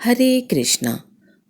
हरे कृष्णा।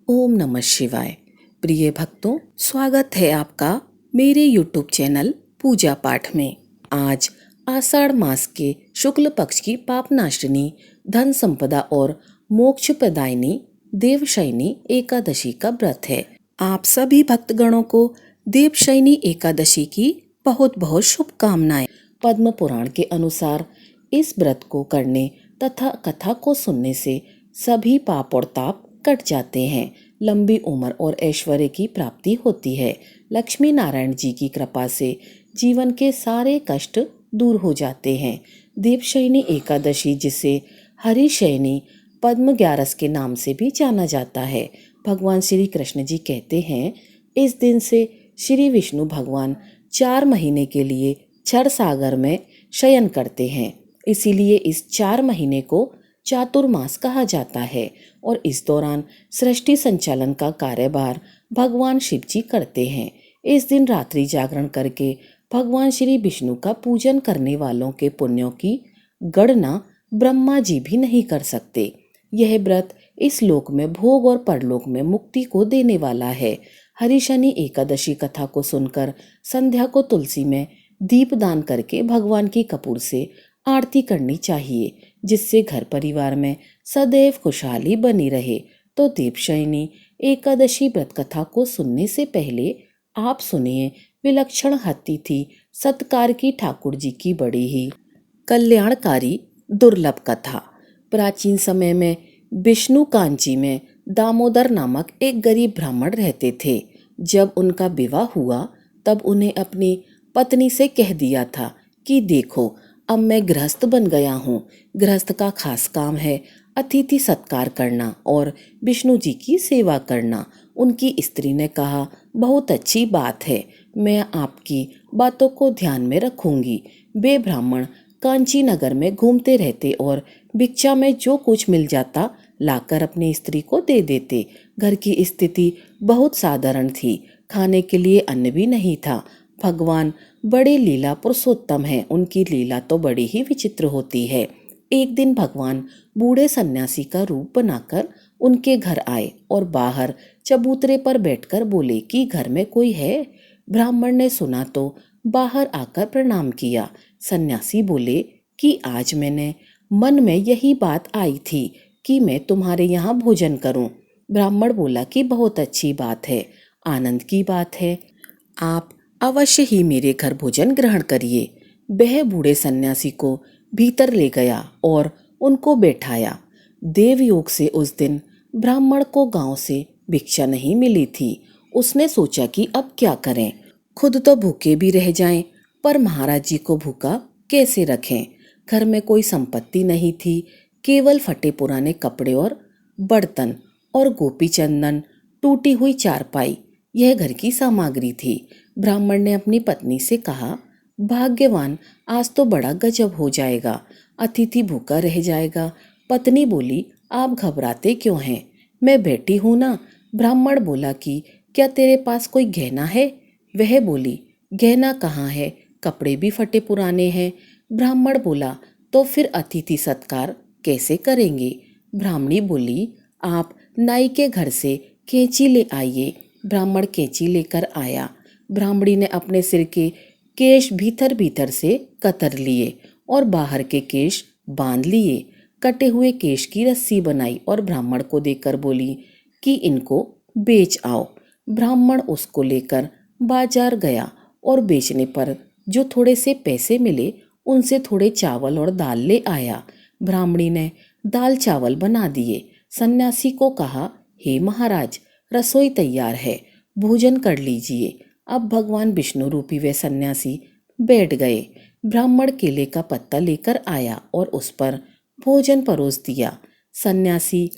ओम नमः शिवाय। प्रिय भक्तों, स्वागत है आपका मेरे YouTube चैनल पूजा पाठ में। आज आषाढ़ मास के शुक्ल पक्ष की पापनाशिनी, धन संपदा और मोक्ष प्रदायिनी देवशयनी एकादशी का व्रत है। आप सभी भक्तगणों को देवशयनी एकादशी की बहुत बहुत शुभकामनाएं। पद्म पुराण के अनुसार इस व्रत को करने तथा कथा को सुनने से सभी पाप और ताप कट जाते हैं, लंबी उम्र और ऐश्वर्य की प्राप्ति होती है। लक्ष्मी नारायण जी की कृपा से जीवन के सारे कष्ट दूर हो जाते हैं। देवशयनी एकादशी, जिसे हरिशयनी पद्म ग्यारस के नाम से भी जाना जाता है, भगवान श्री कृष्ण जी कहते हैं, इस दिन से श्री विष्णु भगवान 4 महीने के लिए क्षर सागर में शयन करते हैं। इसीलिए इस 4 महीने को चातुर्मास कहा जाता है और इस दौरान सृष्टि संचालन का कार्यभार भगवान शिव जी करते हैं। इस दिन रात्रि जागरण करके भगवान श्री विष्णु का पूजन करने वालों के पुण्यों की गणना ब्रह्मा जी भी नहीं कर सकते। यह व्रत इस लोक में भोग और परलोक में मुक्ति को देने वाला है। हरिशनि एकादशी कथा को सुनकर संध्या को तुलसी में दीप दान करके भगवान की कपूर से आरती करनी चाहिए, जिससे घर परिवार में सदैव खुशहाली बनी रहे। तो देवशयनी एकादशी व्रत कथा को सुनने से पहले आप सुनिए विलक्षण हत्तिथि सत्कार की ठाकुर जी की बड़ी ही कल्याणकारी दुर्लभ कथा। प्राचीन समय में विष्णु कांची में दामोदर नामक एक गरीब ब्राह्मण रहते थे। जब उनका विवाह हुआ तब उन्हें अपनी पत्नी से कह दिया था कि देखो, अब मैं गृहस्थ बन गया हूँ। गृहस्थ का खास काम है अतिथि सत्कार करना और विष्णु जी की सेवा करना। उनकी स्त्री ने कहा, बहुत अच्छी बात है, मैं आपकी बातों को ध्यान में रखूंगी। वे ब्राह्मण कांची नगर में घूमते रहते और भिक्षा में जो कुछ मिल जाता लाकर अपनी स्त्री को दे देते। घर की स्थिति बहुत साधारण थी, खाने के लिए अन्न भी नहीं था। भगवान बड़े लीला पुरुषोत्तम हैं, उनकी लीला तो बड़ी ही विचित्र होती है। एक दिन भगवान बूढ़े सन्यासी का रूप बनाकर उनके घर आए और बाहर चबूतरे पर बैठकर बोले कि घर में कोई है। ब्राह्मण ने सुना तो बाहर आकर प्रणाम किया। सन्यासी बोले कि आज मैंने मन में यही बात आई थी कि मैं तुम्हारे यहाँ भोजन करूं। ब्राह्मण बोला कि बहुत अच्छी बात है, आनंद की बात है, आप अवश्य ही मेरे घर भोजन ग्रहण करिए। वह बूढ़े सन्यासी को भीतर ले गया और उनको बैठाया। देवयोग से उस दिन ब्राह्मण को गांव से भिक्षा नहीं मिली थी। उसने सोचा कि अब क्या करें, खुद तो भूखे भी रह जाएं, पर महाराज जी को भूखा कैसे रखें। घर में कोई संपत्ति नहीं थी, केवल फटे पुराने कपड़े और बर्तन और गोपी चंदन, टूटी हुई चारपाई, यह घर की सामग्री थी। ब्राह्मण ने अपनी पत्नी से कहा, भाग्यवान, आज तो बड़ा गजब हो जाएगा, अतिथि भूखा रह जाएगा। पत्नी बोली, आप घबराते क्यों हैं, मैं बैठी हूं ना। ब्राह्मण बोला कि क्या तेरे पास कोई गहना है। वह बोली, गहना कहाँ है, कपड़े भी फटे पुराने हैं। ब्राह्मण बोला, तो फिर अतिथि सत्कार कैसे करेंगे। ब्राह्मणी बोली, आप नाई के घर से कैंची ले आइए। ब्राह्मण कैंची लेकर आया। ब्राह्मणी ने अपने सिर के केश भीतर भीतर से कतर लिए और बाहर के केश बांध लिए। कटे हुए केश की रस्सी बनाई और ब्राह्मण को देकर बोली कि इनको बेच आओ। ब्राह्मण उसको लेकर बाजार गया और बेचने पर जो थोड़े से पैसे मिले उनसे थोड़े चावल और दाल ले आया। ब्राह्मणी ने दाल चावल बना दिए। सन्यासी को कहा, हे महाराज, रसोई तैयार है, भोजन कर लीजिए। अब भगवान विष्णु रूपी वे सन्यासी बैठ गए। ब्राह्मण केले का पत्ता लेकर आया और उस पर भोजन परोस दिया। सन्यासी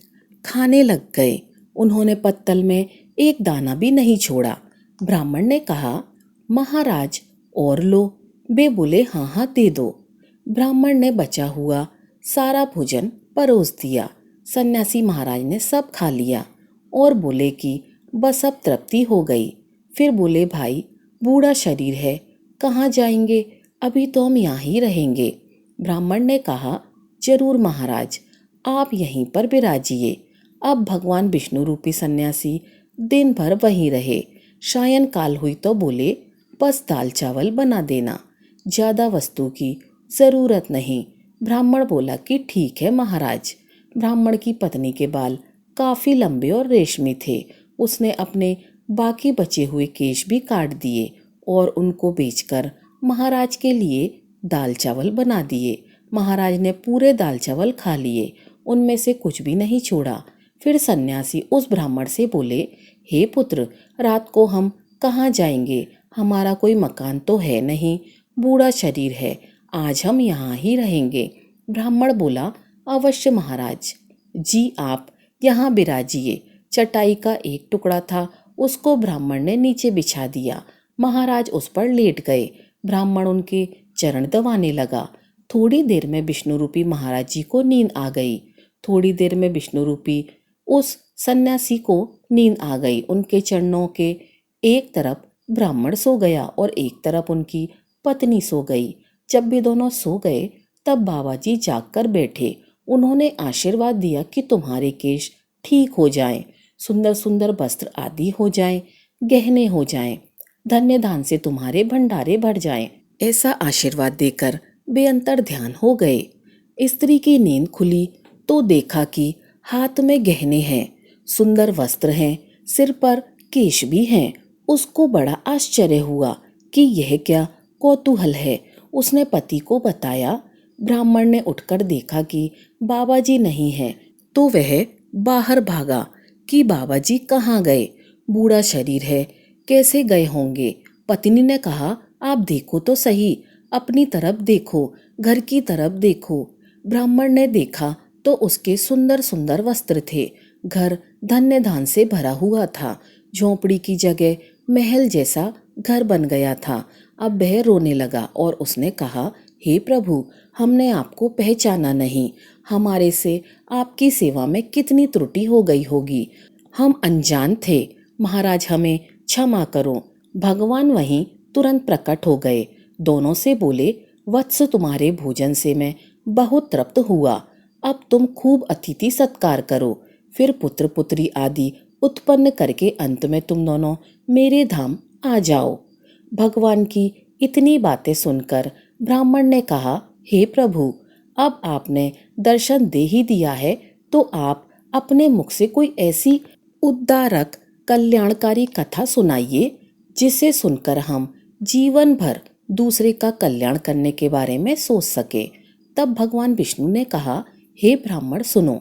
खाने लग गए। उन्होंने पत्तल में एक दाना भी नहीं छोड़ा। ब्राह्मण ने कहा, महाराज और लो। वे बोले, हाँ हाँ दे दो। ब्राह्मण ने बचा हुआ सारा भोजन परोस दिया। सन्यासी महाराज ने सब खा लिया और बोले कि बस अब तृप्ति हो गई। फिर बोले, भाई, बूढ़ा शरीर है, कहाँ जाएंगे, अभी तो हम यहाँ ही रहेंगे। ब्राह्मण ने कहा, जरूर महाराज, आप यहीं पर विराजिए। अब भगवान विष्णु रूपी सन्यासी दिन भर वहीं रहे। सायं काल हुई तो बोले, बस दाल चावल बना देना, ज्यादा वस्तु की जरूरत नहीं। ब्राह्मण बोला कि ठीक है महाराज। ब्राह्मण की पत्नी के बाल काफी लंबे और रेशमी थे। उसने अपने बाकी बचे हुए केश भी काट दिए और उनको बेचकर महाराज के लिए दाल चावल बना दिए। महाराज ने पूरे दाल चावल खा लिए, उनमें से कुछ भी नहीं छोड़ा। फिर सन्यासी उस ब्राह्मण से बोले, हे पुत्र, रात को हम कहाँ जाएंगे? हमारा कोई मकान तो है नहीं, बूढ़ा शरीर है, आज हम यहाँ ही रहेंगे। ब्राह्मण बोला, अवश्य महाराज जी, आप यहाँ बिराजिए। चटाई का एक टुकड़ा था, उसको ब्राह्मण ने नीचे बिछा दिया। महाराज उस पर लेट गए। ब्राह्मण उनके चरण दबाने लगा। थोड़ी देर में विष्णु रूपी महाराज जी को नींद आ गई। थोड़ी देर में विष्णु रूपी उस सन्यासी को नींद आ गई। उनके चरणों के एक तरफ ब्राह्मण सो गया और एक तरफ उनकी पत्नी सो गई। जब भी दोनों सो गए तब बाबा जी जाग कर बैठे। उन्होंने आशीर्वाद दिया कि तुम्हारे केश ठीक हो जाएं, सुंदर सुंदर वस्त्र आदि हो जाएं, गहने हो जाएं, धन्य धान से तुम्हारे भंडारे भर जाएं। ऐसा आशीर्वाद देकर बेअंतर ध्यान हो गए। स्त्री की नींद खुली तो देखा कि हाथ में गहने हैं, सुंदर वस्त्र हैं, सिर पर केश भी हैं। उसको बड़ा आश्चर्य हुआ कि यह क्या कौतूहल है। उसने पति को बताया। ब्राह्मण ने उठकर देखा कि बाबा जी नहीं है तो वह बाहर भागा कि बाबा जी कहाँ गए, बूढ़ा शरीर है, कैसे गए होंगे। पत्नी ने कहा, आप देखो तो सही, अपनी तरफ देखो, घर की तरफ देखो। ब्राह्मण ने देखा तो उसके सुंदर सुंदर वस्त्र थे। घर धन्य धान से भरा हुआ था। झोंपड़ी की जगह महल जैसा घर बन गया था। अब वह रोने लगा और उसने कहा, हे प्रभु, हमने आपको पहचाना नहीं। हमारे से आपकी सेवा में कितनी त्रुटि हो गई होगी। हम अनजान थे, महाराज हमें क्षमा करो। भगवान वहीं तुरंत प्रकट हो गए। दोनों से बोले, वत्स, तुम्हारे भोजन से मैं बहुत तृप्त हुआ, अब तुम खूब अतिथि सत्कार करो। फिर पुत्र पुत्री आदि उत्पन्न करके अंत में तुम दोनों मेरे धाम आ जाओ। भगवान की इतनी बातें सुनकर ब्राह्मण ने कहा, हे प्रभु, अब आपने दर्शन दे ही दिया है तो आप अपने मुख से कोई ऐसी उद्धारक कल्याणकारी कथा सुनाइए जिसे सुनकर हम जीवन भर दूसरे का कल्याण करने के बारे में सोच सके। तब भगवान विष्णु ने कहा, हे ब्राह्मण सुनो,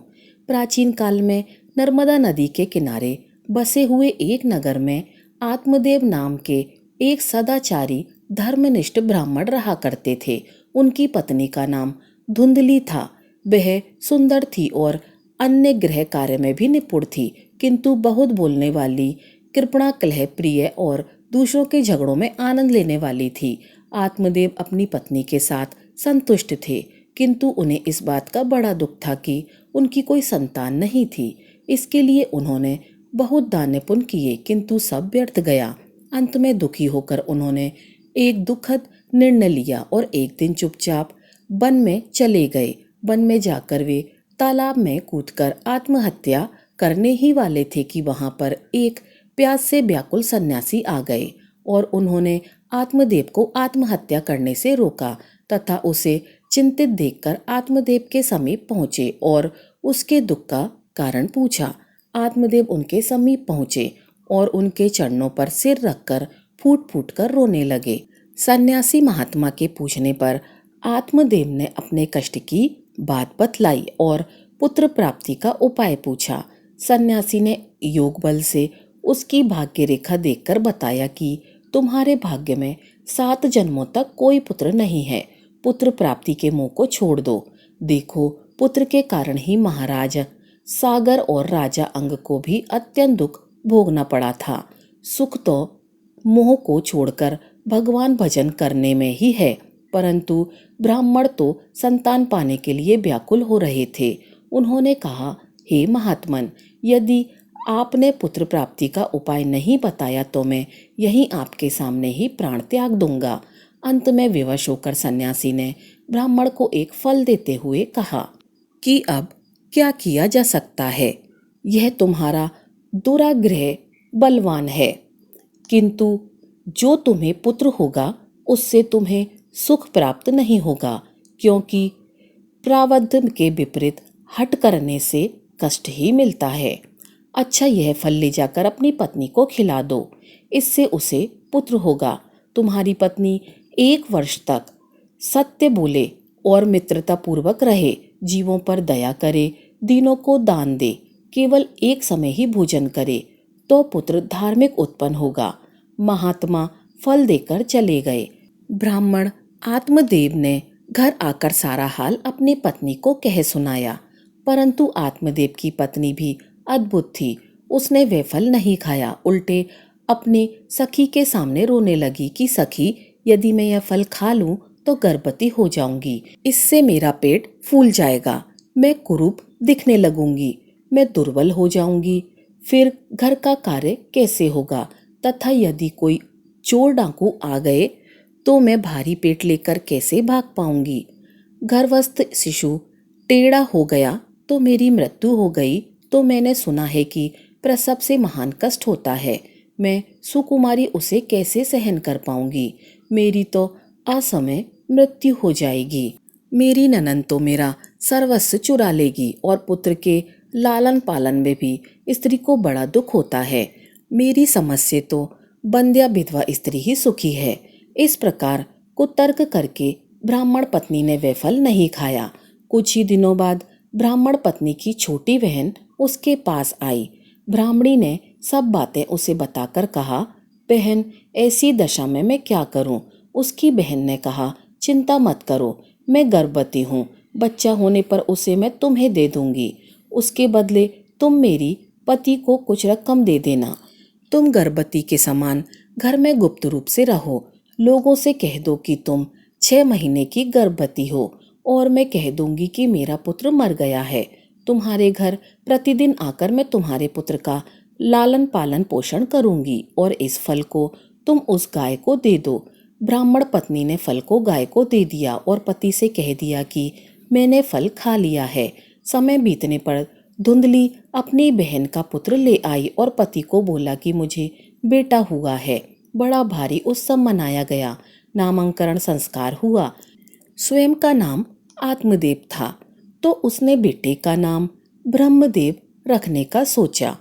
प्राचीन काल में नर्मदा नदी के किनारे बसे हुए एक नगर में आत्मदेव नाम के एक सदाचारी धर्मनिष्ठ ब्राह्मण रहा करते थे। उनकी पत्नी का नाम धुंधली था। वह सुंदर थी और अन्य गृह कार्य में भी निपुण थी, किंतु बहुत बोलने वाली, कृपणा कलह प्रिय और दूसरों के झगड़ों में आनंद लेने वाली थी। आत्मदेव अपनी पत्नी के साथ संतुष्ट थे, किंतु उन्हें इस बात का बड़ा दुख था कि उनकी कोई संतान नहीं थी। इसके लिए उन्होंने बहुत दान पुण्य किए, किंतु सब व्यर्थ गया। अंत में दुखी होकर उन्होंने एक दुखद निर्णय लिया और एक दिन चुपचाप वन में चले गए। वन में जाकर वे तालाब में कूदकर आत्महत्या करने ही वाले थे कि वहां पर एक प्यास से व्याकुल सन्यासी आ गए और उन्होंने आत्मदेव को आत्महत्या करने से रोका तथा उसे चिंतित देखकर आत्मदेव के समीप पहुंचे और उसके दुख का कारण पूछा। आत्मदेव उनके समीप पहुंचे और उनके चरणों पर सिर रखकर फूट फूट कर रोने लगे। सन्यासी महात्मा के पूछने पर आत्मदेव ने अपने कष्ट की बात बतलाई और पुत्र प्राप्ति का उपाय पूछा। सन्यासी ने योग बल से उसकी भाग्य रेखा देखकर बताया कि तुम्हारे भाग्य में 7 जन्मों तक कोई पुत्र नहीं है। पुत्र प्राप्ति के मोह को छोड़ दो। देखो, पुत्र के कारण ही महाराज सागर और राजा अंग को भी अत्यंत दुख भोगना पड़ा था। सुख तो मोह को छोड़कर भगवान भजन करने में ही है। परंतु ब्राह्मण तो संतान पाने के लिए व्याकुल हो रहे थे। उन्होंने कहा, हे महात्मन, यदि आपने पुत्र प्राप्ति का उपाय नहीं बताया तो मैं यहीं आपके सामने ही प्राण त्याग दूंगा। अंत में विवश होकर सन्यासी ने ब्राह्मण को एक फल देते हुए कहा कि अब क्या किया जा सकता है। यह तुम्हारा दुराग्रह बलवान है, किंतु जो तुम्हें पुत्र होगा उससे तुम्हें सुख प्राप्त नहीं होगा, क्योंकि प्रारब्ध के विपरीत हट करने से कष्ट ही मिलता है। अच्छा, यह फल ले जाकर अपनी पत्नी को खिला दो, इससे उसे पुत्र होगा। तुम्हारी पत्नी 1 वर्ष तक सत्य बोले और मित्रता पूर्वक रहे, जीवों पर दया करे, दीनों को दान दे, केवल एक समय ही भोजन करे, तो पुत्र धार्मिक उत्पन्न होगा। महात्मा फल देकर चले गए। ब्राह्मण आत्मदेव ने घर आकर सारा हाल अपनी पत्नी को कह सुनाया, परंतु आत्मदेव की पत्नी भी अद्भुत थी। उसने वह फल नहीं खाया, उल्टे अपने सखी के सामने रोने लगी कि सखी, यदि मैं यह फल खा लूं तो गर्भवती हो जाऊंगी, इससे मेरा पेट फूल जाएगा, मैं कुरूप दिखने लगूंगी, मैं दुर्बल हो जाऊंगी, फिर घर का कार्य कैसे होगा, तथा यदि कोई चोर डाकू आ गए तो मैं भारी पेट लेकर कैसे भाग पाऊंगी। गर्भस्थ शिशु टेढ़ा हो गया तो मेरी मृत्यु हो गई, तो मैंने सुना है कि प्रसव से महान कष्ट होता है, मैं सुकुमारी उसे कैसे सहन कर पाऊंगी, मेरी तो असमय मृत्यु हो जाएगी। मेरी ननद तो मेरा सर्वस्व चुरा लेगी और पुत्र के लालन पालन में भी स्त्री को बड़ा दुख होता है। मेरी समझ से तो बंध्या विधवा स्त्री ही सुखी है। इस प्रकार कुतर्क करके ब्राह्मण पत्नी ने वह फल नहीं खाया। कुछ ही दिनों बाद ब्राह्मण पत्नी की छोटी बहन उसके पास आई। ब्राह्मणी ने सब बातें उसे बताकर कहा, बहन, ऐसी दशा में मैं क्या करूं? उसकी बहन ने कहा, चिंता मत करो, मैं गर्भवती हूँ, बच्चा होने पर उसे मैं तुम्हें दे दूंगी, उसके बदले तुम मेरी पति को कुछ रकम दे देना। तुम गर्भवती के समान घर में गुप्त रूप से रहो, लोगों से कह दो कि तुम 6 महीने की गर्भवती हो, और मैं कह दूंगी कि मेरा पुत्र मर गया है। तुम्हारे घर प्रतिदिन आकर मैं तुम्हारे पुत्र का लालन पालन पोषण करूंगी, और इस फल को तुम उस गाय को दे दो। ब्राह्मण पत्नी ने फल को गाय को दे दिया और पति से कह दिया कि मैंने फल खा लिया है। समय बीतने पर धुंधली अपनी बहन का पुत्र ले आई और पति को बोला कि मुझे बेटा हुआ है। बड़ा भारी उत्सव मनाया गया, नामांकन संस्कार हुआ। स्वयं का नाम आत्मदेव था, तो उसने बेटे का नाम ब्रह्मदेव रखने का सोचा।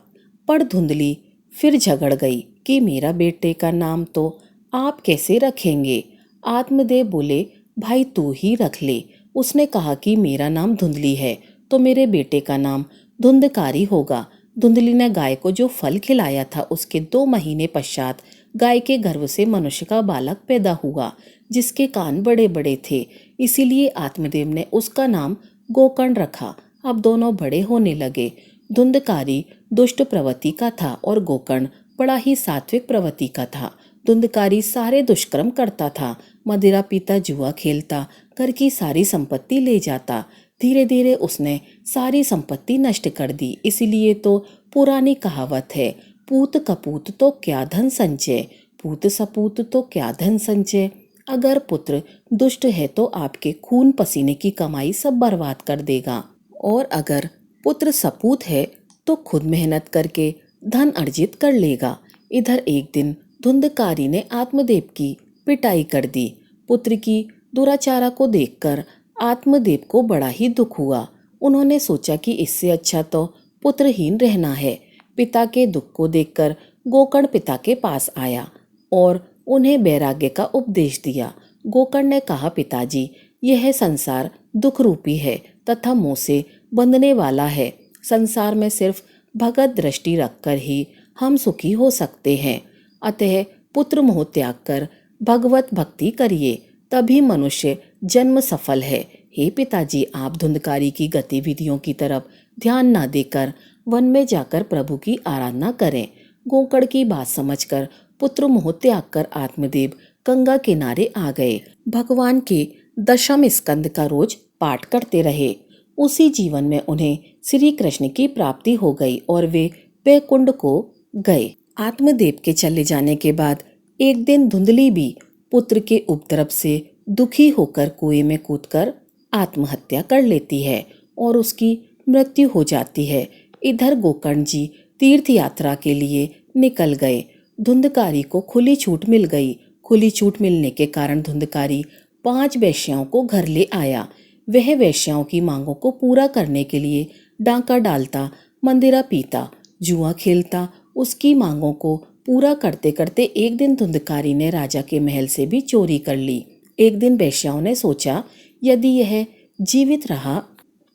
पर धुंधली फिर झगड़ गई कि मेरा बेटे का नाम तो आप कैसे रखेंगे? आत्मदेव बोले, भाई तू ही रख ले। उसने कहा कि मेरा नाम धुंधली है तो मेरे बेटे का नाम धुंधकारी होगा। धुंधली ने गाय को जो फल खिलाया था, उसके 2 महीने पश्चात गाय के गर्भ से मनुष्य का बालक पैदा हुआ, जिसके कान बड़े बड़े थे, इसीलिए आत्मदेव ने उसका नाम गोकर्ण रखा। अब दोनों बड़े होने लगे। धुंधकारी दुष्ट प्रवृत्ति का था और गोकर्ण बड़ा ही सात्विक प्रवृत्ति का था। धुंधकारी सारे दुष्कर्म करता था, मदिरा पीता, जुआ खेलता, घर की सारी संपत्ति ले जाता। धीरे धीरे उसने सारी संपत्ति नष्ट कर दी। इसीलिए तो पुरानी कहावत है, पूत कपूत तो क्या धन संचय, पूत सपूत तो क्या धन संचय। अगर पुत्र दुष्ट है तो आपके खून पसीने की कमाई सब बर्बाद कर देगा, और अगर पुत्र सपूत है तो खुद मेहनत करके धन अर्जित कर लेगा। इधर एक दिन धुंधकारी ने आत्मदेव की पिटाई कर दी। पुत्र की दुराचारा को देखकर आत्मदेव को बड़ा ही दुख हुआ। उन्होंने सोचा कि इससे अच्छा तो पुत्रहीन रहना है। पिता के दुख को देखकर गोकर्ण पिता के पास आया और उन्हें वैराग्य का उपदेश दिया। गोकर्ण ने कहा, पिताजी, यह संसार दुख रूपी है तथा मोह से बंधने वाला है। संसार में सिर्फ भगत दृष्टि रखकर ही हम सुखी हो सकते हैं। अतः पुत्र मोह त्याग कर भगवत भक्ति करिए, तभी मनुष्य जन्म सफल है। हे पिताजी, आप धुंधकारी की गतिविधियों की तरफ ध्यान न देकर वन में जाकर प्रभु की आराधना करें। गोकर्ण की बात समझकर पुत्र मोह त्याग कर आत्मदेव गंगा किनारे आ गए। भगवान के 10वें स्कंद का रोज पाठ करते रहे। उसी जीवन में उन्हें श्री कृष्ण की प्राप्ति हो गई और वे वैकुंठ को गए। आत्मदेव के चले जाने के बाद एक दिन धुंधली भी पुत्र के उपद्रव से दुखी होकर कुएं में कूदकर आत्महत्या कर लेती है और उसकी मृत्यु हो जाती है। इधर गोकर्ण जी तीर्थ यात्रा के लिए निकल गए। धुंधकारी को खुली छूट मिल गई। खुली छूट मिलने के कारण धुंधकारी 5 वेश्याओं को घर ले आया। वह वेश्याओं की मांगों को पूरा करने के लिए डांका डालता, मंदिरा पीता, जुआ खेलता। उसकी मांगों को पूरा करते करते एक दिन धुंधकारी ने राजा के महल से भी चोरी कर ली। एक दिन वेश्याओं ने सोचा, यदि यह जीवित रहा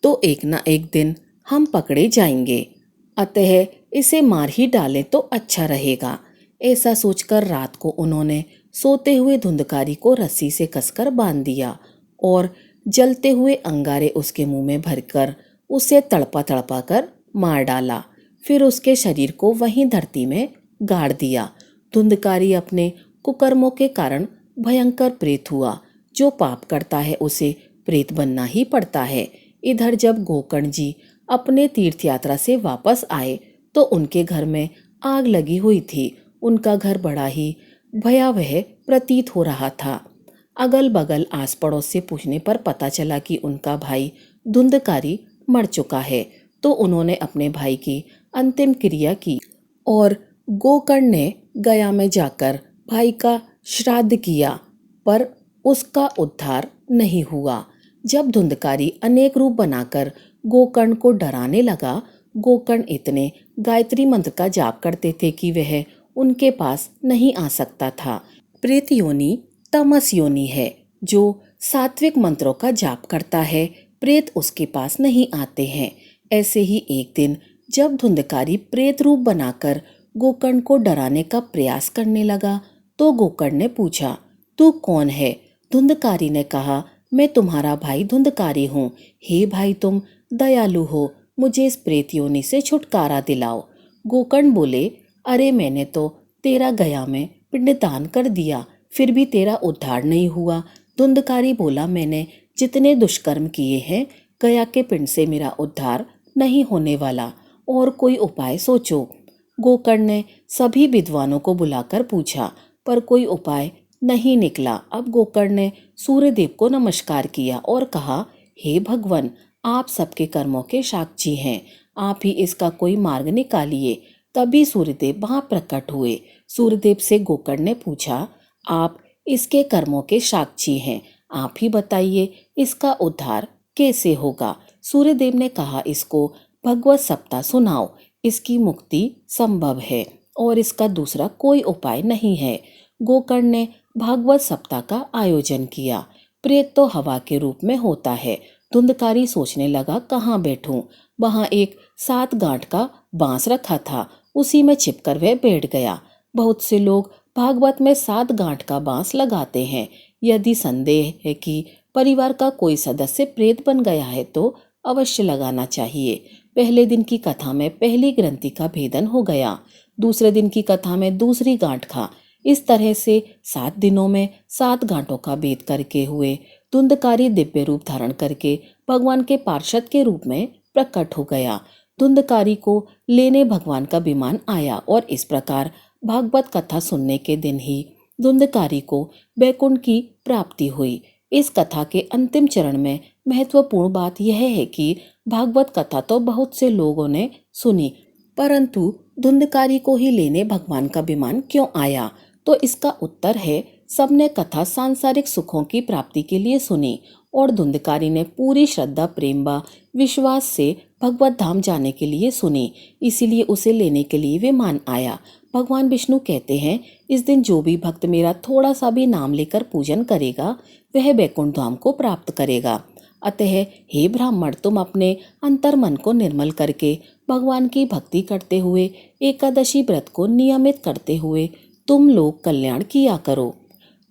तो एक ना एक दिन हम पकड़े जाएंगे, अतः इसे मार ही डालें तो अच्छा रहेगा। ऐसा सोचकर रात को उन्होंने सोते हुए धुंधकारी को रस्सी से कसकर बांध दिया और जलते हुए अंगारे उसके मुंह में भरकर उसे तड़पा तड़पा कर मार डाला। फिर उसके शरीर को वहीं धरती में गाड़ दिया। धुंधकारी अपने कुकर्मों के कारण भयंकर प्रेत हुआ। जो पाप करता है उसे प्रेत बनना ही पड़ता है। इधर जब गोकर्ण जी अपने तीर्थ यात्रा से वापस आए तो उनके घर में आग लगी हुई थी। उनका घर बड़ा ही भयावह प्रतीत हो रहा था। अगल बगल आस पड़ोस से पूछने पर पता चला कि उनका भाई धुंधकारी मर चुका है। तो उन्होंने अपने भाई की अंतिम क्रिया की और गोकर्ण ने गया में जाकर भाई का श्राद्ध किया, पर उसका उद्धार नहीं हुआ। जब धुंधकारी अनेक रूप बनाकर गोकर्ण को डराने लगा, गोकर्ण इतने गायत्री मंत्र का जाप करते थे कि वह उनके पास नहीं आ सकता था। प्रेत योनि तमस योनि है। जो सात्विक मंत्रों का जाप करता है, प्रेत उसके पास नहीं आते हैं। ऐसे ही एक दिन जब धुंधकारी प्रेत रूप बनाकर गोकर्ण को डराने का प्रयास करने लगा तो गोकर्ण ने पूछा, तू कौन है? धुंधकारी ने कहा, मैं तुम्हारा भाई धुंधकारी हूँ। हे भाई, तुम दयालु हो, मुझे इस प्रेत योनि से छुटकारा दिलाओ। गोकर्ण बोले, अरे मैंने तो तेरा गया में पिंडदान कर दिया, फिर भी तेरा उद्धार नहीं हुआ। धुंधकारी बोला, मैंने जितने दुष्कर्म किए हैं, गया के पिंड से मेरा उद्धार नहीं होने वाला, और कोई उपाय सोचो। गोकर्ण ने सभी विद्वानों को बुलाकर पूछा, पर कोई उपाय नहीं निकला। अब गोकर्ण ने सूर्यदेव को नमस्कार किया और कहा, हे भगवान, आप सबके कर्मों के साक्षी हैं, आप ही इसका कोई मार्ग निकालिए। तभी सूर्यदेव वहां प्रकट हुए। सूर्यदेव से गोकर्ण ने पूछा, आप इसके कर्मों के साक्षी हैं, आप ही बताइए इसका उद्धार कैसे होगा। सूर्यदेव ने कहा, इसको भगवत सप्ताह सुनाओ, इसकी मुक्ति संभव है और इसका दूसरा कोई उपाय नहीं है। गोकर्ण ने भागवत सप्ताह का आयोजन किया। प्रेत तो हवा के रूप में होता है। धुंधकारी सोचने लगा, कहाँ बैठूं? वहां एक 7 गांठ का बांस रखा था, उसी में छिपकर वह बैठ गया। बहुत से लोग भागवत में 7 गांठ का बांस लगाते हैं। यदि संदेह है कि परिवार का कोई सदस्य प्रेत बन गया है तो अवश्य लगाना चाहिए। पहले दिन की कथा में पहली ग्रंथि का भेदन हो गया, दूसरे दिन की कथा में दूसरी गांठ का। इस तरह से 7 दिनों में 7 गांठों का भेद करके हुए धुंधकारी दिव्य रूप धारण करके भगवान के पार्षद के रूप में प्रकट हो गया। धुंधकारी को लेने भगवान का विमान आया और इस प्रकार भागवत कथा सुनने के दिन ही धुंधकारी को बैकुंठ की प्राप्ति हुई। इस कथा के अंतिम चरण में महत्वपूर्ण बात यह है कि भागवत कथा तो बहुत से लोगों ने सुनी, परंतु धुंधकारी को ही लेने भगवान का विमान क्यों आया? तो इसका उत्तर है, सबने कथा सांसारिक सुखों की प्राप्ति के लिए सुनी और धुंधकारी ने पूरी श्रद्धा, प्रेम व विश्वास से भगवत धाम जाने के लिए सुनी, इसीलिए उसे लेने के लिए विमान आया। भगवान विष्णु कहते हैं, इस दिन जो भी भक्त मेरा थोड़ा सा भी नाम लेकर पूजन करेगा वह बैकुंठ धाम को प्राप्त करेगा। अतः हे ब्राह्मण, तुम अपने अंतर मन को निर्मल करके भगवान की भक्ति करते हुए एकादशी व्रत को नियमित करते हुए तुम लोग कल्याण किया करो।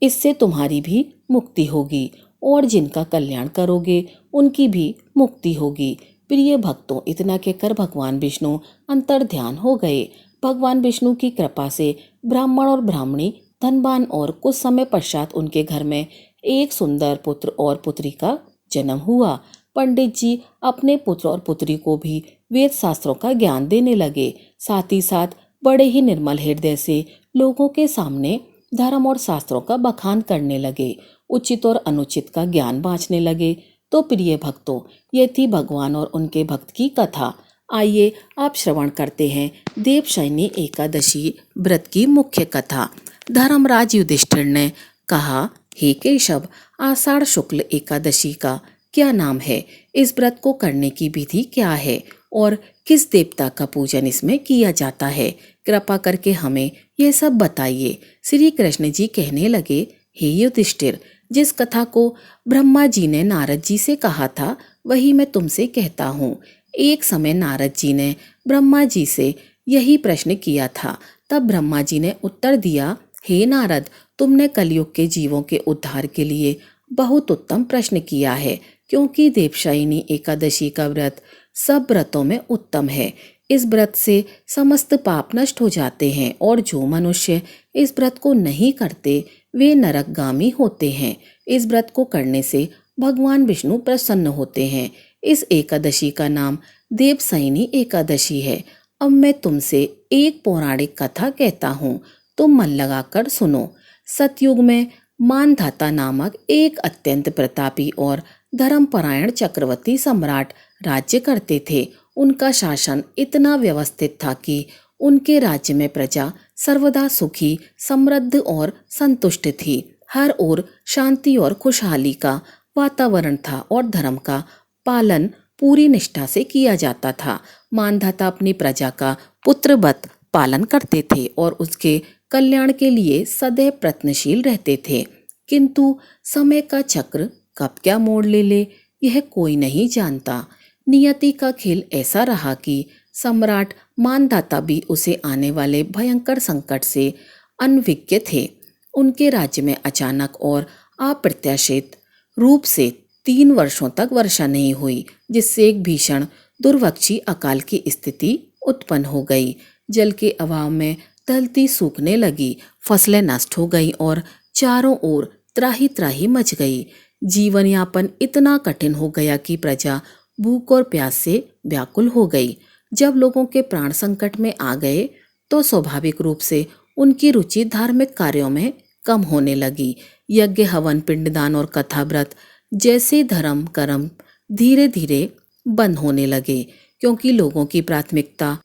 इससे तुम्हारी भी मुक्ति होगी और जिनका कल्याण करोगे उनकी भी मुक्ति होगी। प्रिय भक्तों, इतना कहकर भगवान विष्णु अंतर ध्यान हो गए। भगवान विष्णु की कृपा से ब्राह्मण और ब्राह्मणी धनवान और कुछ समय पश्चात उनके घर में एक सुंदर पुत्र और पुत्री का जन्म हुआ। पंडित जी अपने पुत्र और पुत्री को भी वेद शास्त्रों का ज्ञान देने लगे, साथ ही साथ बड़े ही निर्मल हृदय से लोगों के सामने धर्म और शास्त्रों का बखान करने लगे, उचित और अनुचित का ज्ञान बांटने लगे। तो प्रिय भक्तों, ये थी भगवान और उनके भक्त की कथा। आइए आप श्रवण करते हैं देवशयनी एकादशी व्रत की मुख्य कथा। धर्मराज युधिष्ठिर ने कहा, हे केशव, आषाढ़ शुक्ल एकादशी का क्या नाम है? इस व्रत को करने की विधि क्या है और किस देवता का पूजन इसमें किया जाता है? कृपा करके हमें यह सब बताइए। श्री कृष्ण जी कहने लगे, हे युधिष्ठिर, जिस कथा को ब्रह्मा जी ने नारद जी से कहा था वही मैं तुमसे कहता हूँ। एक समय नारद जी ने ब्रह्मा जी से यही प्रश्न किया था। तब ब्रह्मा जी ने उत्तर दिया, हे नारद, तुमने कलयुग के जीवों के उद्धार के लिए बहुत उत्तम प्रश्न किया है, क्योंकि देवशयनी एकादशी का व्रत सब व्रतों में उत्तम है। इस व्रत से समस्त पाप नष्ट हो जाते हैं और जो मनुष्य इस व्रत को नहीं करते वे नरकगामी होते हैं। इस व्रत को करने से भगवान विष्णु प्रसन्न होते हैं। इस एकादशी का नाम देवशयनी एकादशी है। अब मैं तुमसे एक पौराणिक कथा कहता हूँ, तुम मन लगाकर सुनो। सतयुग में मानधाता नामक एक अत्यंत प्रतापी और धर्मपरायण चक्रवर्ती सम्राट राज्य करते थे। उनका शासन इतना व्यवस्थित था कि उनके राज्य में प्रजा सर्वदा सुखी, समृद्ध और संतुष्ट थी। हर ओर शांति और खुशहाली का वातावरण था और धर्म का पालन पूरी निष्ठा से किया जाता था। मानधाता अपनी प्रजा का पुत्रवत पालन करते थे और उसके कल्याण के लिए सदैव प्रयत्नशील रहते थे। किंतु समय का चक्र कब क्या मोड़ ले यह कोई नहीं जानता। नियति का खेल ऐसा रहा कि सम्राट मानधाता भी उसे आने वाले भयंकर संकट से अनभिज्ञ थे। उनके राज्य में अचानक और अप्रत्याशित रूप से 3 वर्षों तक वर्षा नहीं हुई, जिससे एक भीषण दुर्भिक्षी अकाल की स्थिति उत्पन्न हो गई। जल के अभाव में धरती सूखने लगी, फसलें नष्ट हो गई और चारों ओर त्राही त्राही मच गई। जीवन यापन इतना कठिन हो गया कि प्रजा भूख और प्यास से व्याकुल हो गई। जब लोगों के प्राण संकट में आ गए तो स्वाभाविक रूप से उनकी रुचि धार्मिक कार्यों में कम होने लगी। यज्ञ, हवन, पिंडदान और कथा व्रत जैसे धर्म कर्म धीरे धीरे बंद होने लगे, क्योंकि लोगों की प्राथमिकता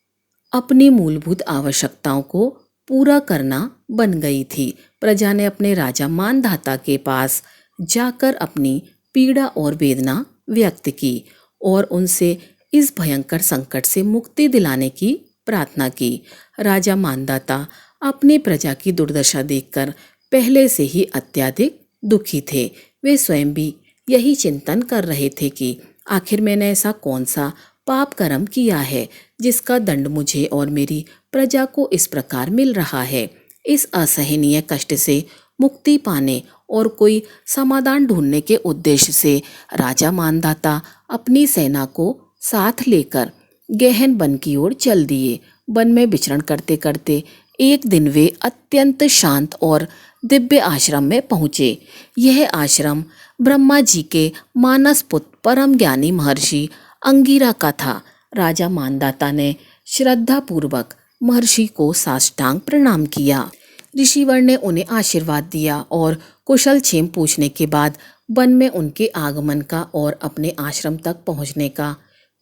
अपनी मूलभूत आवश्यकताओं को पूरा करना बन गई थी। प्रजा ने अपने राजा मानधाता के पास जाकर अपनी पीड़ा और वेदना व्यक्त की और उनसे इस भयंकर संकट से मुक्ति दिलाने की प्रार्थना की। राजा मानधाता अपनी प्रजा की दुर्दशा देखकर पहले से ही अत्यधिक दुखी थे। वे स्वयं भी यही चिंतन कर रहे थे कि आखिर मैंने ऐसा कौन सा पाप कर्म किया है जिसका दंड मुझे और मेरी प्रजा को इस प्रकार मिल रहा है। इस असहनीय कष्ट से मुक्ति पाने और कोई समाधान ढूंढने के उद्देश्य से राजा मानधाता अपनी सेना को साथ लेकर गहन वन की ओर चल दिए। वन में विचरण करते करते एक दिन वे अत्यंत शांत और दिव्य आश्रम में पहुँचे। यह आश्रम ब्रह्मा जी के मानस पुत्र परम ज्ञानी महर्षि अंगिरा का था। राजा मानधाता ने श्रद्धा पूर्वक महर्षि को साष्टांग प्रणाम किया। ऋषिवर ने उन्हें आशीर्वाद दिया और कुशल क्षेम पूछने के बाद वन में उनके आगमन का और अपने आश्रम तक पहुंचने का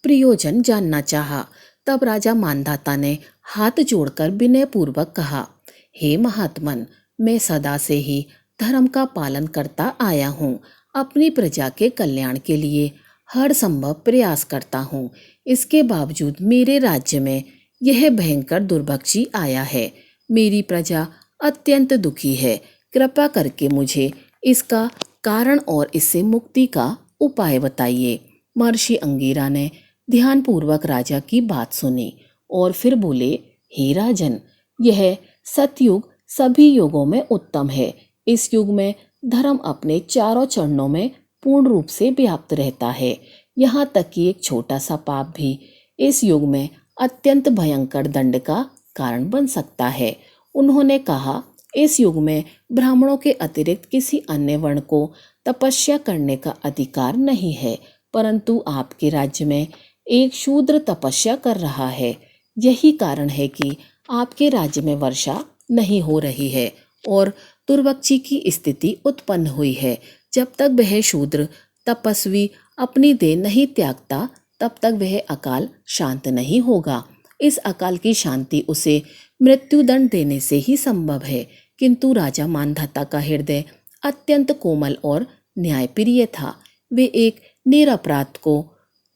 प्रयोजन जानना चाहा। तब राजा मानधाता ने हाथ जोड़कर विनय पूर्वक कहा, हे महात्मन, मैं सदा से ही धर्म का पालन करता आया हूँ। अपनी प्रजा के कल्याण के लिए हर संभव प्रयास करता हूँ। इसके बावजूद मेरे राज्य में यह भयंकर दुर्भिक्ष आया है। मेरी प्रजा अत्यंत दुखी है। कृपा करके मुझे इसका कारण और इससे मुक्ति का उपाय बताइए। महर्षि अंगिरा ने ध्यानपूर्वक राजा की बात सुनी और फिर बोले, हे राजन, यह सतयुग सभी युगों में उत्तम है। इस युग में धर्म अपने चारों चरणों में पूर्ण रूप से व्याप्त रहता है। यहाँ तक कि एक छोटा सा पाप भी इस युग में अत्यंत भयंकर दंड का कारण बन सकता है। उन्होंने कहा, इस युग में ब्राह्मणों के अतिरिक्त किसी अन्य वर्ण को तपस्या करने का अधिकार नहीं है, परंतु आपके राज्य में एक शूद्र तपस्या कर रहा है। यही कारण है कि आपके राज्य में वर्षा नहीं हो रही है और दुर्भिक्ष की स्थिति उत्पन्न हुई है। जब तक वह शूद्र तपस्वी अपनी देह नहीं त्यागता, तब तक वह अकाल शांत नहीं होगा। इस अकाल की शांति उसे मृत्युदंड देने से ही संभव है। किंतु राजा मानधाता का हृदय अत्यंत कोमल और न्यायप्रिय था। वे एक निरपराध को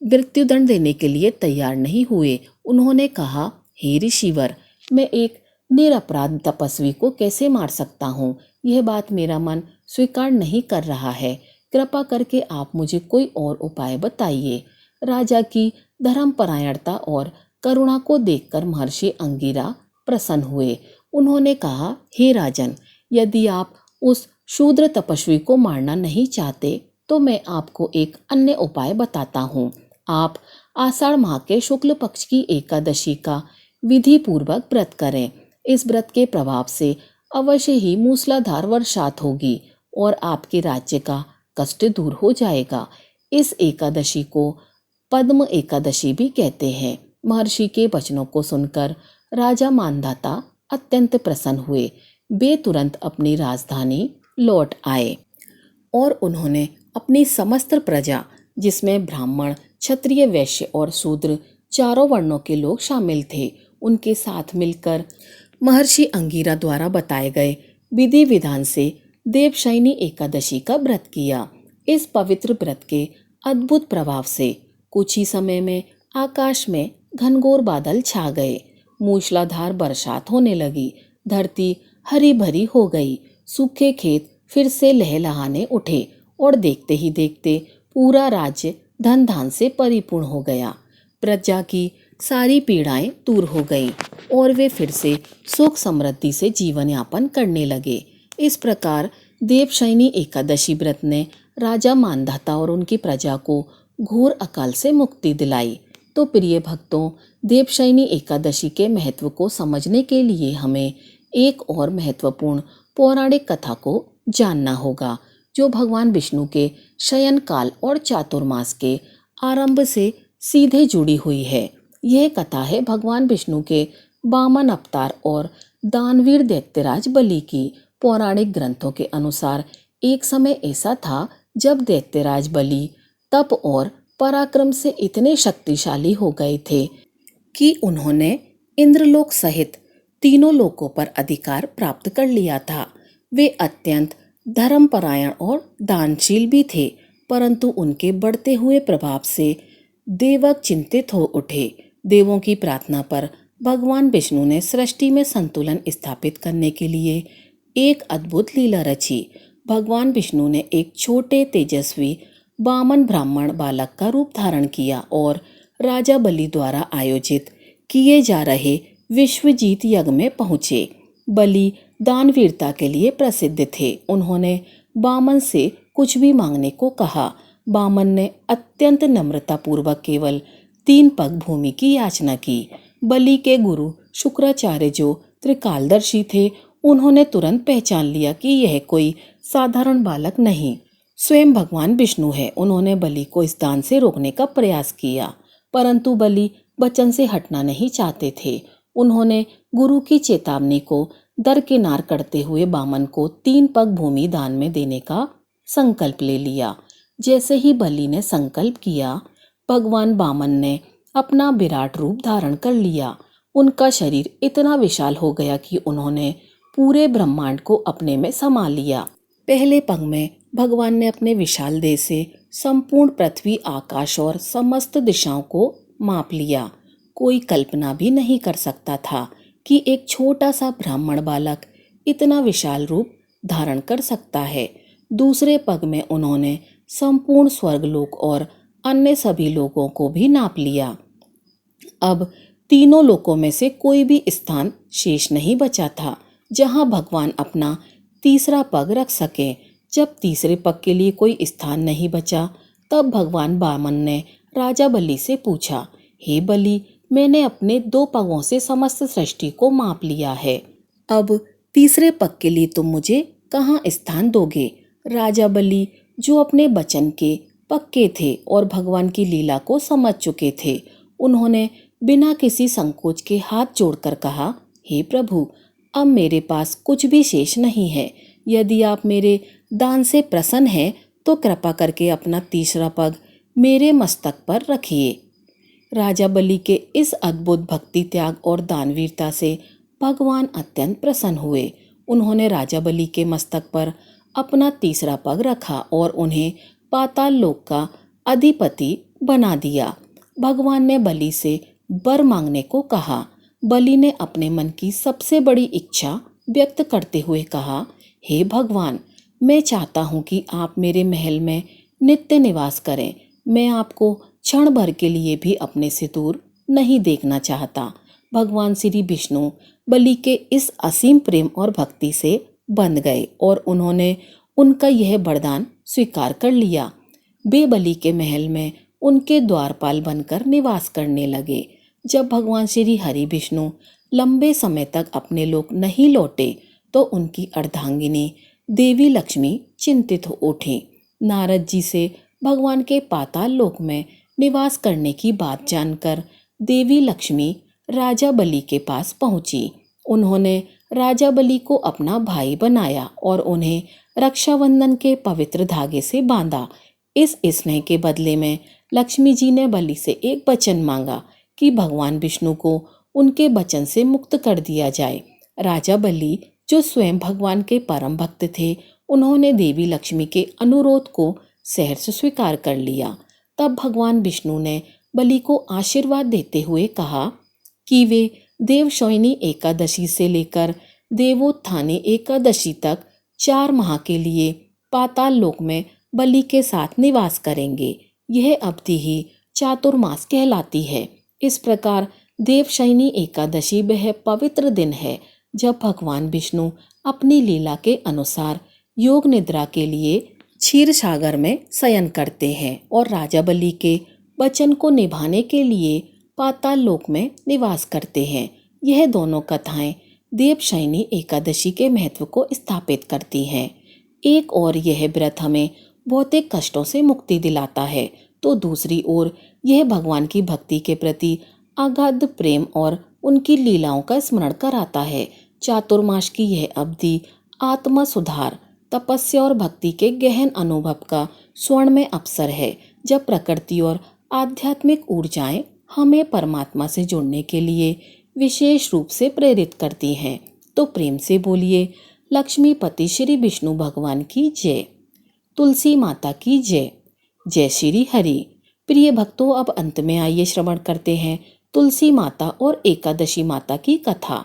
मृत्युदंड देने के लिए तैयार नहीं हुए। उन्होंने कहा, हे ऋषिवर, मैं एक निरपराध तपस्वी को कैसे मार सकता हूँ? यह बात मेरा मन स्वीकार नहीं कर रहा है। कृपा करके आप मुझे कोई और उपाय बताइए। राजा की धर्मपरायणता और करुणा को देखकर महर्षि अंगिरा प्रसन्न हुए। उन्होंने कहा, हे राजन, यदि आप उस शूद्र तपस्वी को मारना नहीं चाहते तो मैं आपको एक अन्य उपाय बताता हूँ। आप आषाढ़ माह के शुक्ल पक्ष की एकादशी का विधि पूर्वक व्रत करें। इस व्रत के प्रभाव से अवश्य ही मूसलाधार वर्षात होगी और आपके राज्य का कष्ट दूर हो जाएगा। इस एकादशी को पद्म एकादशी भी कहते हैं। महर्षि के वचनों को सुनकर राजा मानधाता अत्यंत प्रसन्न हुए। वे तुरंत अपनी राजधानी लौट आए और उन्होंने अपनी समस्त प्रजा, जिसमें ब्राह्मण, क्षत्रिय, वैश्य और शूद्र चारों वर्णों के लोग शामिल थे, उनके साथ मिलकर महर्षि अंगिरा द्वारा बताए गए विधि विधान से देवशयनी एकादशी का व्रत किया। इस पवित्र व्रत के अद्भुत प्रभाव से कुछ ही समय में आकाश में घनघोर बादल छा गए। मूसलाधार बरसात होने लगी। धरती हरी भरी हो गई। सूखे खेत फिर से लहलहाने उठे और देखते ही देखते पूरा राज्य धन धान से परिपूर्ण हो गया। प्रजा की सारी पीड़ाएं दूर हो गईं और वे फिर से सुख समृद्धि से जीवन यापन करने लगे। इस प्रकार देवशयनी एकादशी व्रत ने राजा मानधाता और उनकी प्रजा को घोर अकाल से मुक्ति दिलाई। तो प्रिय भक्तों, देवशयनी एकादशी के महत्व को समझने के लिए हमें एक और महत्वपूर्ण पौराणिक कथा को जानना होगा, जो भगवान विष्णु के शयन काल और चातुर्मास के आरंभ से सीधे जुड़ी हुई है। यह कथा है भगवान विष्णु के वामन अवतार और दानवीर दैत्यराज बलि की। पौराणिक ग्रंथों के अनुसार एक समय ऐसा था जब दैत्यराज बलि तप और पराक्रम से इतने शक्तिशाली हो गए थे कि उन्होंने इंद्रलोक सहित तीनों लोकों पर अधिकार प्राप्त कर लिया था। वे अत्यंत धर्मपरायण और दानशील भी थे, परंतु उनके बढ़ते हुए प्रभाव से देवक चिंतित हो उठे। देवों की प्रार्थना पर भगवान विष्णु ने सृष्टि में संतुलन स्थापित करने के लिए एक अद्भुत लीला रची। भगवान विष्णु ने एक छोटे तेजस्वी वामन ब्राह्मण बालक का रूप धारण किया और राजा बलि द्वारा आयोजित किए जा रहे विश्वजीत यज्ञ में पहुँचे। बलि दानवीरता के लिए प्रसिद्ध थे। उन्होंने वामन से कुछ भी मांगने को कहा। वामन ने अत्यंत नम्रता पूर्वक केवल 3 पग भूमि की याचना की। बलि के गुरु शुक्राचार्य, जो त्रिकालदर्शी थे, उन्होंने तुरंत पहचान लिया कि यह कोई साधारण बालक नहीं, स्वयं भगवान विष्णु है। उन्होंने बलि को इस दान से रोकने का प्रयास किया, परंतु बलि वचन से हटना नहीं चाहते थे। उन्होंने गुरु की चेतावनी को दरकिनार करते हुए वामन को 3 पग भूमि दान में देने का संकल्प ले लिया। जैसे ही बलि ने संकल्प किया, भगवान वामन ने अपना विराट रूप धारण कर लिया। उनका शरीर इतना विशाल हो गया कि उन्होंने पूरे ब्रह्मांड को अपने में समा लिया। पहले पग में भगवान ने अपने विशाल देह से संपूर्ण पृथ्वी, आकाश और समस्त दिशाओं को माप लिया। कोई कल्पना भी नहीं कर सकता था कि एक छोटा सा ब्राह्मण बालक इतना विशाल रूप धारण कर सकता है। दूसरे पग में उन्होंने संपूर्ण स्वर्गलोक और अन्य सभी लोगों को भी नाप लिया। अब तीनों लोकों में से कोई भी स्थान शेष नहीं बचा था जहां भगवान अपना तीसरा पग रख सके। जब तीसरे पग के लिए कोई स्थान नहीं बचा, तब भगवान वामन ने राजा बलि से पूछा, हे बलि, मैंने अपने 2 पगों से समस्त सृष्टि को माप लिया है। अब तीसरे पग के लिए तुम मुझे कहाँ स्थान दोगे? राजा बलि, जो अपने वचन के पक्के थे और भगवान की लीला को समझ चुके थे, उन्होंने बिना किसी संकोच के हाथ जोड़कर कहा, हे प्रभु, अब मेरे पास कुछ भी शेष नहीं है। यदि आप मेरे दान से प्रसन्न हैं तो कृपा करके अपना तीसरा पग मेरे मस्तक पर रखिए। राजा बलि के इस अद्भुत भक्ति, त्याग और दानवीरता से भगवान अत्यंत प्रसन्न हुए। उन्होंने राजा बलि के मस्तक पर अपना तीसरा पग रखा और उन्हें पाताल लोक का अधिपति बना दिया। भगवान ने बलि से वर मांगने को कहा। बलि ने अपने मन की सबसे बड़ी इच्छा व्यक्त करते हुए कहा, हे भगवान, मैं चाहता हूँ कि आप मेरे महल में नित्य निवास करें। मैं आपको क्षण भर के लिए भी अपने से दूर नहीं देखना चाहता। भगवान श्री विष्णु बलि के इस असीम प्रेम और भक्ति से बंध गए और उन्होंने उनका यह वरदान स्वीकार कर लिया। वे बलि के महल में उनके द्वारपाल बनकर निवास करने लगे। जब भगवान श्री हरि विष्णु लंबे समय तक अपने लोक नहीं लौटे तो उनकी अर्धांगिनी देवी लक्ष्मी चिंतित हो उठी। नारद जी से भगवान के पाताल लोक में निवास करने की बात जानकर देवी लक्ष्मी राजा बलि के पास पहुंची। उन्होंने राजा बलि को अपना भाई बनाया और उन्हें रक्षाबंधन के पवित्र धागे से बांधा। इस स्नेह के बदले में लक्ष्मी जी ने बलि से एक वचन मांगा कि भगवान विष्णु को उनके वचन से मुक्त कर दिया जाए। राजा बलि, जो स्वयं भगवान के परम भक्त थे, उन्होंने देवी लक्ष्मी के अनुरोध को सहर्ष स्वीकार कर लिया। तब भगवान विष्णु ने बलि को आशीर्वाद देते हुए कहा कि वे देवशयनी एकादशी से लेकर देवोत्थानी एकादशी तक 4 माह के लिए पाताल लोक में बलि के साथ निवास करेंगे। यह अवधि ही चातुर्मास कहलाती है। इस प्रकार देवशयनी एकादशी वह पवित्र दिन है जब भगवान विष्णु अपनी लीला के अनुसार योग निद्रा के लिए क्षीर सागर में शयन करते हैं और राजा बलि के वचन को निभाने के लिए पाताल लोक में निवास करते हैं। यह दोनों कथाएं देवशयनी एकादशी के महत्व को स्थापित करती हैं। एक और यह व्रत हमें भौतिक कष्टों से मुक्ति दिलाता है तो दूसरी ओर यह भगवान की भक्ति के प्रति अगाध प्रेम और उनकी लीलाओं का स्मरण कराता है। चातुर्मास की यह अवधि आत्मा सुधार, तपस्या और भक्ति के गहन अनुभव का स्वर्णमय अवसर है, जब प्रकृति और आध्यात्मिक ऊर्जाएं हमें परमात्मा से जुड़ने के लिए विशेष रूप से प्रेरित करती हैं। तो प्रेम से बोलिए, लक्ष्मीपति श्री विष्णु भगवान की जय, तुलसी माता की जय, जय श्री हरि। प्रिय भक्तों, अब अंत में आइए श्रवण करते हैं तुलसी माता और एकादशी माता की कथा।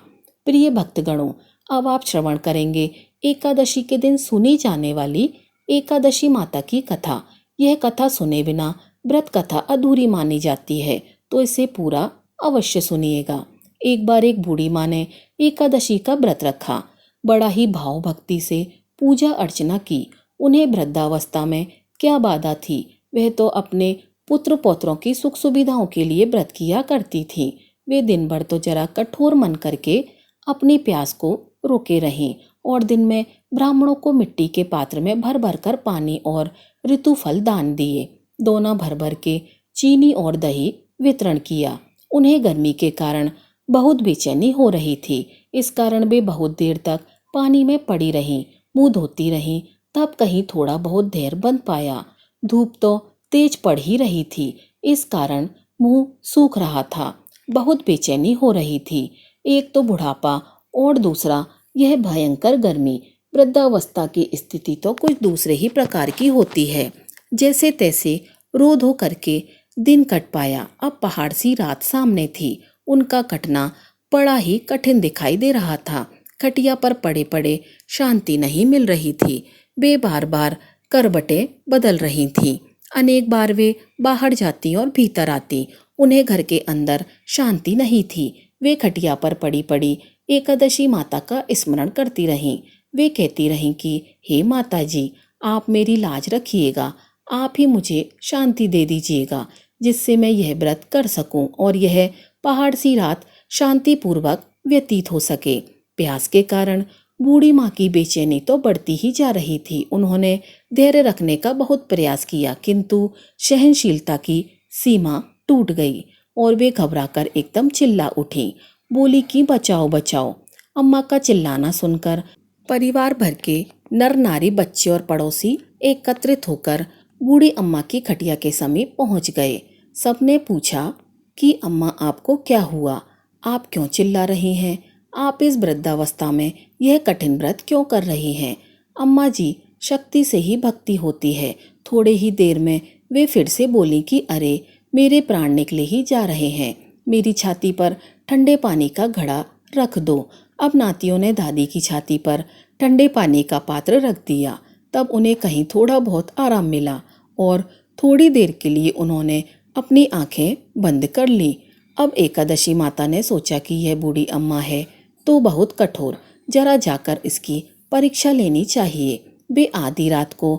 प्रिय भक्तगणों, अब आप श्रवण करेंगे एकादशी के दिन सुनी जाने वाली एकादशी माता की कथा। यह कथा सुने बिना व्रत कथा अधूरी मानी जाती है, तो इसे पूरा अवश्य सुनिएगा। एक बार एक बूढ़ी माँ ने एकादशी का व्रत रखा। बड़ा ही भाव भक्ति से पूजा अर्चना की। उन्हें वृद्धावस्था में क्या बाधा थी, वह तो अपने पुत्र पौत्रों की सुख सुविधाओं के लिए व्रत किया करती थी। वे दिन भर तो जरा कठोर मन करके अपनी प्यास को रोके रहीं और दिन में ब्राह्मणों को मिट्टी के पात्र में भर भर कर पानी और ऋतुफल दान दिए। दोना भर भर के चीनी और दही वितरण किया। उन्हें गर्मी के कारण बहुत बेचैनी हो रही थी। इस कारण वे बहुत देर तक पानी में पड़ी रहीं, मुंह धोती रहीं। तब कहीं थोड़ा बहुत धैर्य बंध पाया। धूप तो तेज पड़ ही रही थी, इस कारण मुंह सूख रहा था। बहुत बेचैनी हो रही थी। एक तो बुढ़ापा और दूसरा यह भयंकर गर्मी। वृद्धावस्था की स्थिति तो कुछ दूसरे ही प्रकार की होती है। जैसे तैसे रो धो करके दिन कट पाया। अब पहाड़ सी रात सामने थी। उनका कटना बड़ा ही कठिन दिखाई दे रहा था। खटिया पर पड़े पड़े शांति नहीं मिल रही थी। वे बार बार करवटें बदल रही थीं। अनेक बार वे बाहर जाती और भीतर आती। उन्हें घर के अंदर शांति नहीं थी। वे खटिया पर पड़ी पड़ी एकादशी माता का स्मरण करती रहीं। वे कहती रहीं कि हे माता जी, आप मेरी लाज रखिएगा। आप ही मुझे शांति दे दीजिएगा, जिससे मैं यह व्रत कर सकूं और यह पहाड़ सी रात शांतिपूर्वक व्यतीत हो सके। प्यास के कारण बूढ़ी माँ की बेचैनी तो बढ़ती ही जा रही थी। उन्होंने धैर्य रखने का बहुत प्रयास किया, किंतु सहनशीलता की सीमा टूट गई और वे घबराकर एकदम चिल्ला उठी। बोली कि बचाओ बचाओ। अम्मा का चिल्लाना सुनकर परिवार भर के नर नारी, बच्चे और पड़ोसी एकत्रित होकर बूढ़ी अम्मा की खटिया के समीप पहुंच गए। सबने पूछा कि अम्मा आपको क्या हुआ, आप क्यों चिल्ला रही हैं, आप इस वृद्धावस्था में यह कठिन व्रत क्यों कर रही हैं। अम्मा जी, शक्ति से ही भक्ति होती है। थोड़े ही देर में वे फिर से बोली कि अरे मेरे प्राण निकले ही जा रहे हैं, मेरी छाती पर ठंडे पानी का घड़ा रख दो। अब नातियों ने दादी की छाती पर ठंडे पानी का पात्र रख दिया। तब उन्हें कहीं थोड़ा बहुत आराम मिला और थोड़ी देर के लिए उन्होंने अपनी आंखें बंद कर ली। अब एकादशी माता ने सोचा कि यह बूढ़ी अम्मा है तो बहुत कठोर, जरा जाकर इसकी परीक्षा लेनी चाहिए। वे आधी रात को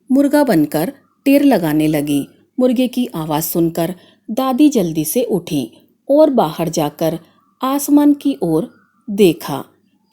मुर्गा बनकर टेर लगाने लगी। मुर्गे की आवाज़ सुनकर दादी जल्दी से उठी और बाहर जाकर आसमान की ओर देखा,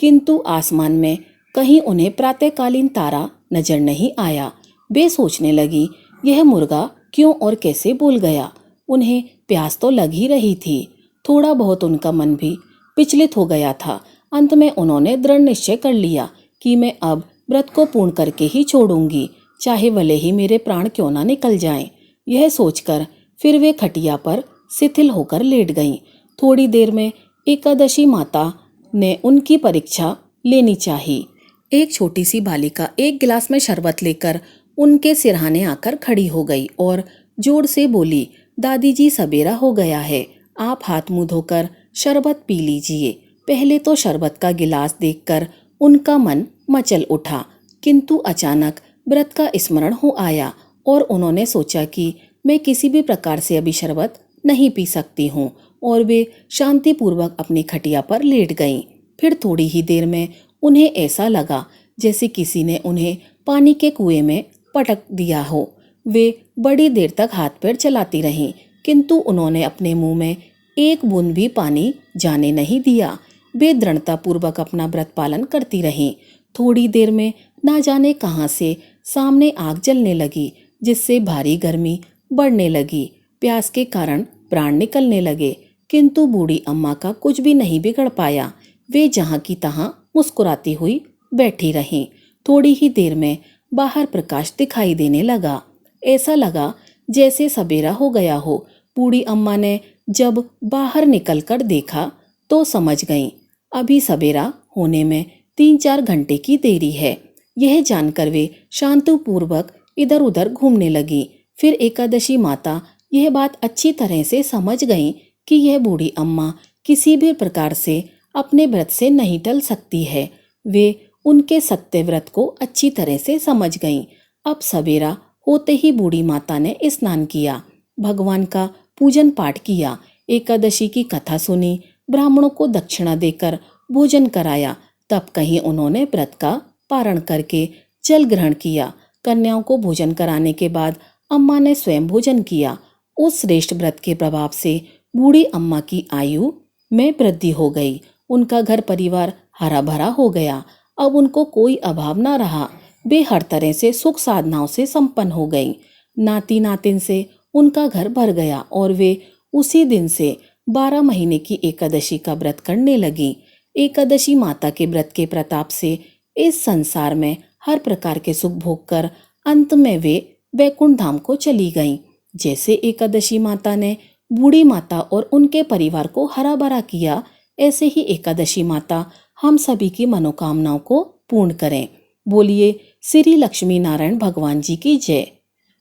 किंतु आसमान में कहीं उन्हें प्रातःकालीन तारा नजर नहीं आया। वे सोचने लगी, यह मुर्गा क्यों और कैसे बोल गया। उन्हें प्यास तो लग ही रही थी, थोड़ा बहुत उनका मन भी विचलित हो गया था। अंत में उन्होंने दृढ़ निश्चय कर लिया कि मैं अब व्रत को पूर्ण करके ही छोड़ूंगी, चाहे भले ही मेरे प्राण क्यों ना निकल जाएं। यह सोचकर फिर वे खटिया पर शिथिल होकर लेट गईं। थोड़ी देर में एकादशी माता ने उनकी परीक्षा लेनी चाहिए। एक छोटी सी बालिका एक गिलास में शरबत लेकर उनके सिरहाने आकर खड़ी हो गई और जोर से बोली, दादी जी सवेरा हो गया है, आप हाथ मुंह धोकर शरबत पी लीजिए। पहले तो शरबत का गिलास देखकर उनका मन मचल उठा, किंतु अचानक व्रत का स्मरण हो आया और उन्होंने सोचा कि मैं किसी भी प्रकार से अभी शरबत नहीं पी सकती हूँ, और वे शांतिपूर्वक अपनी खटिया पर लेट गईं। फिर थोड़ी ही देर में उन्हें ऐसा लगा जैसे किसी ने उन्हें पानी के कुएं में पटक दिया हो। वे बड़ी देर तक हाथ पैर चलाती रहीं, किंतु उन्होंने अपने मुंह में एक बूंद भी पानी जाने नहीं दिया। वे दृढ़तापूर्वक अपना व्रत पालन करती रहीं। थोड़ी देर में ना जाने कहां से सामने आग जलने लगी, जिससे भारी गर्मी बढ़ने लगी। प्यास के कारण प्राण निकलने लगे, किंतु बूढ़ी अम्मा का कुछ भी नहीं बिगड़ पाया। वे जहां की तहां मुस्कुराती हुई बैठी रहीं। थोड़ी ही देर में बाहर प्रकाश दिखाई देने लगा। ऐसा लगा जैसे सवेरा हो गया हो। बूढ़ी अम्मा ने जब बाहर निकलकर देखा तो समझ गईं, अभी सवेरा होने में 3-4 घंटे की देरी है। यह जानकर वे शांतिपूर्वक इधर उधर घूमने लगी। फिर एकादशी माता यह बात अच्छी तरह से समझ गईं कि यह बूढ़ी अम्मा किसी भी प्रकार से अपने व्रत से नहीं टल सकती है। वे उनके सत्य व्रत को अच्छी तरह से समझ गईं। अब सवेरा होते ही बूढ़ी माता ने स्नान किया, भगवान का पूजन पाठ किया, एकादशी की कथा सुनी, ब्राह्मणों को दक्षिणा देकर भोजन कराया। तब कहीं उन्होंने व्रत का पारण करके जल ग्रहण किया। कन्याओं को भोजन कराने के बाद अम्मा ने स्वयं भोजन किया। उस श्रेष्ठ व्रत के प्रभाव से बूढ़ी अम्मा की आयु में वृद्धि हो गई। उनका घर परिवार हरा भरा हो गया। अब उनको कोई अभाव न रहा। वे हर तरह से सुख साधनाओं से संपन्न हो गईं। नाती नातिन से उनका घर भर गया और वे उसी दिन से 12 महीने की एकादशी का व्रत करने लगी। एकादशी माता के व्रत के प्रताप से इस संसार में हर प्रकार के सुख भोग कर अंत में वे वैकुंठ धाम को चली गईं। जैसे एकादशी माता ने बूढ़ी माता और उनके परिवार को हरा भरा किया, ऐसे ही एकादशी माता हम सभी की मनोकामनाओं को पूर्ण करें। बोलिए श्री लक्ष्मी नारायण भगवान जी की जय।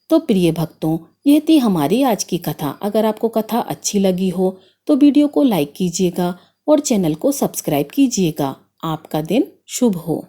तो प्रिय भक्तों, यह थी हमारी आज की कथा। अगर आपको कथा अच्छी लगी हो तो वीडियो को लाइक कीजिएगा और चैनल को सब्सक्राइब कीजिएगा। आपका दिन शुभ हो।